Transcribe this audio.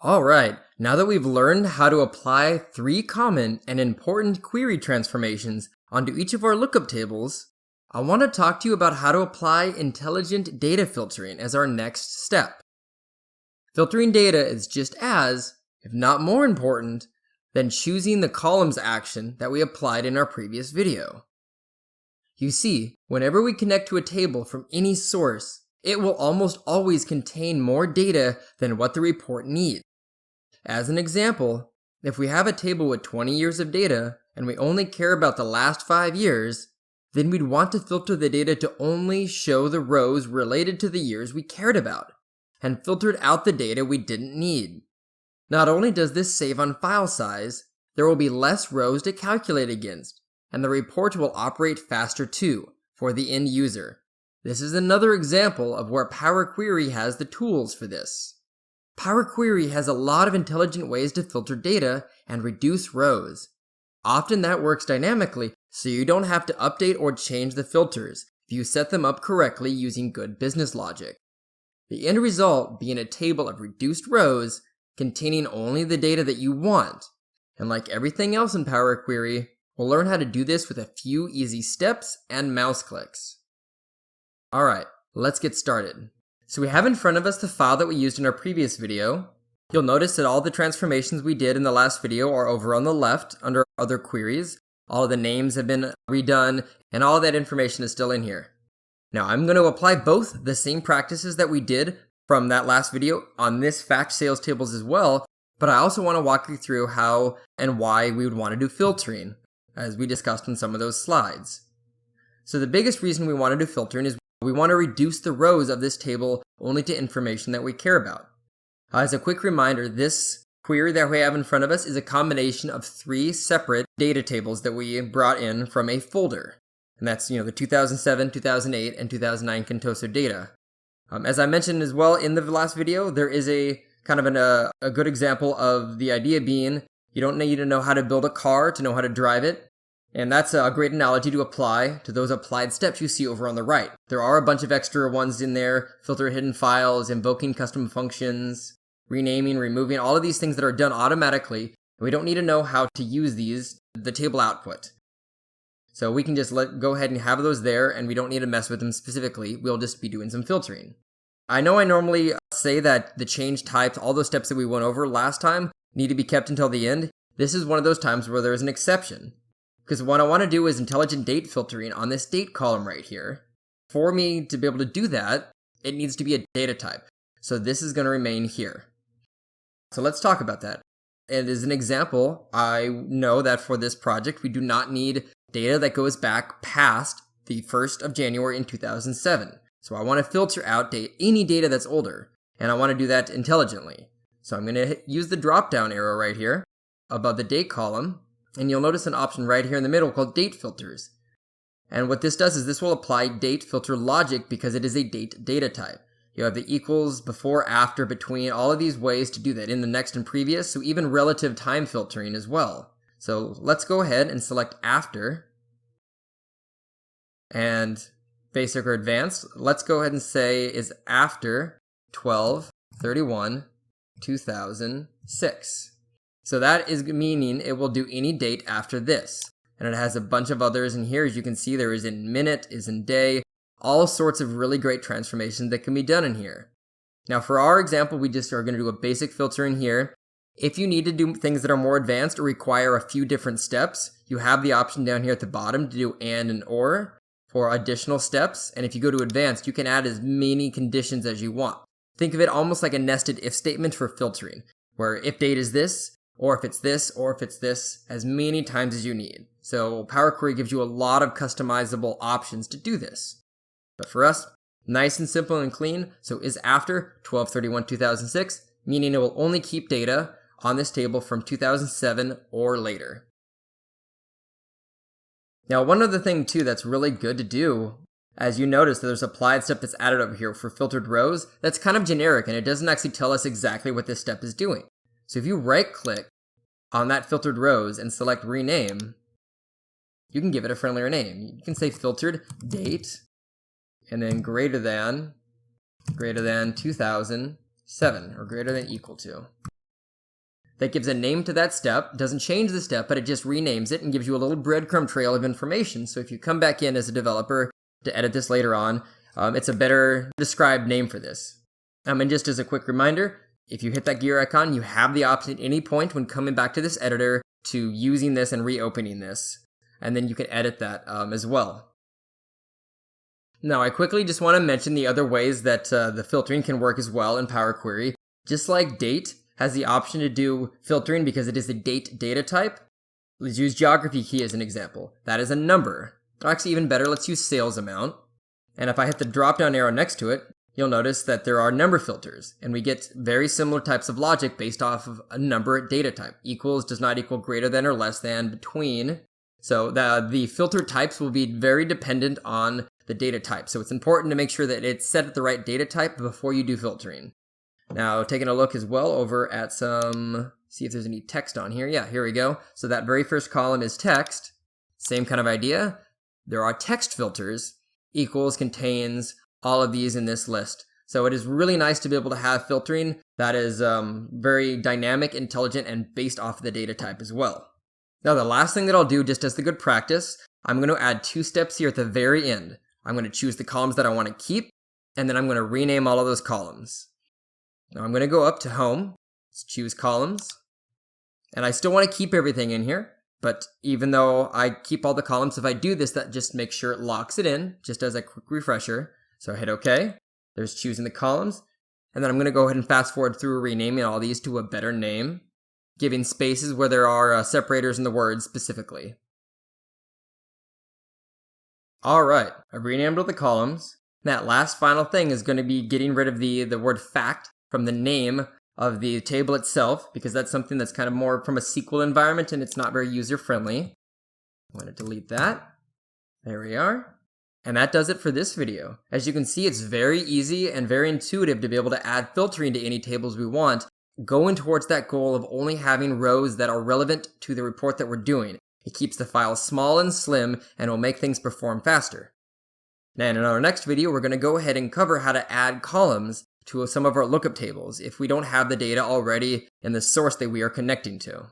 Alright, now that we've learned how to apply 3 common and important query transformations onto each of our lookup tables, I want to talk to you about how to apply intelligent data filtering as our next step. Filtering data is just as, if not more important, than choosing the columns action that we applied in our previous video. You see, whenever we connect to a table from any source, it will almost always contain more data than what the report needs. As an example, if we have a table with 20 years of data and we only care about the last 5 years, then we'd want to filter the data to only show the rows related to the years we cared about, and filtered out the data we didn't need. Not only does this save on file size, there will be less rows to calculate against, and the report will operate faster too, for the end user. This is another example of where Power Query has the tools for this. Power Query has a lot of intelligent ways to filter data and reduce rows. Often that works dynamically, so you don't have to update or change the filters if you set them up correctly using good business logic. The end result being a table of reduced rows containing only the data that you want. And like everything else in Power Query, we'll learn how to do this with a few easy steps and mouse clicks. Alright, let's get started. So we have in front of us the file that we used in our previous video. You'll notice that all the transformations we did in the last video are over on the left under other queries. All of the names have been redone and all of that information is still in here. Now I'm going to apply both the same practices that we did from that last video on this fact sales tables as well, but I also want to walk you through how and why we would want to do filtering, as we discussed in some of those slides. So the biggest reason we want to do filtering is we want to reduce the rows of this table only to information that we care about. As a quick reminder, this query that we have in front of us is a combination of 3 separate data tables that we brought in from a folder. And that's, the 2007, 2008, and 2009 Contoso data. As I mentioned as well in the last video, there is a kind of a good example of the idea being you don't need to know how to build a car to know how to drive it. And that's a great analogy to apply to those applied steps you see over on the right. There are a bunch of extra ones in there: filter hidden files, invoking custom functions, renaming, removing, all of these things that are done automatically. We don't need to know how to use the table output. So we can just go ahead and have those there, and we don't need to mess with them specifically. We'll just be doing some filtering. I know I normally say that the change types, all those steps that we went over last time, need to be kept until the end. This is one of those times where there's an exception. Because what I want to do is intelligent date filtering on this date column right here. For me to be able to do that, it needs to be a data type. So this is going to remain here. So let's talk about that. And as an example, I know that for this project, we do not need data that goes back past the 1st of January in 2007. So I want to filter out any data that's older, and I want to do that intelligently. So I'm going to use the drop-down arrow right here above the date column, and you'll notice an option right here in the middle called date filters. And what this does is this will apply date filter logic because it is a date data type. You have the equals, before, after, between, all of these ways to do that in the next and previous, so even relative time filtering as well. So let's go ahead and select after, and basic or advanced. Let's go ahead and say is after 12/31/2006. So that is meaning it will do any date after this. And it has a bunch of others in here. As you can see, there is in minute, is in day, all sorts of really great transformations that can be done in here. Now for our example, we just are going to do a basic filter in here. If you need to do things that are more advanced or require a few different steps, you have the option down here at the bottom to do and or for additional steps. And if you go to advanced, you can add as many conditions as you want. Think of it almost like a nested if statement for filtering, where if date is this, or if it's this, or if it's this, as many times as you need. So Power Query gives you a lot of customizable options to do this. But for us, nice and simple and clean, so is after 12/31/2006, meaning it will only keep data on this table from 2007 or later. Now one other thing too that's really good to do, as you notice there's applied step that's added over here for filtered rows, that's kind of generic and it doesn't actually tell us exactly what this step is doing. So if you right click on that filtered rows and select rename, you can give it a friendlier name. You can say filtered date and then greater than 2007 or greater than equal to. that gives a name to that step, doesn't change the step, but it just renames it and gives you a little breadcrumb trail of information. So if you come back in as a developer to edit this later on, it's a better described name for this. And just as a quick reminder, if you hit that gear icon, you have the option at any point when coming back to this editor to using this and reopening this. And then you can edit that as well. Now, I quickly just want to mention the other ways that the filtering can work as well in Power Query. Just like date has the option to do filtering because it is a date data type. Let's use geography key as an example. That is a number. Or actually, even better, let's use sales amount. And if I hit the drop-down arrow next to it, you'll notice that there are number filters, and we get very similar types of logic based off of a number data type. Equals, does not equal, greater than or less than, between. So the filter types will be very dependent on the data type. So it's important to make sure that it's set at the right data type before you do filtering. Now, taking a look as well over at see if there's any text on here. Yeah, here we go. So that very first column is text. Same kind of idea. There are text filters. Equals contains all of these in this list. So it is really nice to be able to have filtering that is very dynamic, intelligent, and based off of the data type as well. Now the last thing that I'll do, just as the good practice, I'm going to add 2 steps here at the very end. I'm going to choose the columns that I want to keep, and then I'm going to rename all of those columns. Now I'm going to go up to Home, let's choose Columns, and I still want to keep everything in here. But even though I keep all the columns, if I do this, that just makes sure it locks it in, just as a quick refresher. So I hit OK. There's choosing the columns. And then I'm going to go ahead and fast forward through renaming all these to a better name, giving spaces where there are separators in the words specifically. All right, I've renamed all the columns. That last final thing is going to be getting rid of the word fact from the name of the table itself, because that's something that's kind of more from a SQL environment and it's not very user-friendly. I'm going to delete that. There we are. And that does it for this video. As you can see, it's very easy and very intuitive to be able to add filtering to any tables we want, going towards that goal of only having rows that are relevant to the report that we're doing. It keeps the file small and slim and will make things perform faster. Now in our next video, we're going to go ahead and cover how to add columns to some of our lookup tables if we don't have the data already in the source that we are connecting to.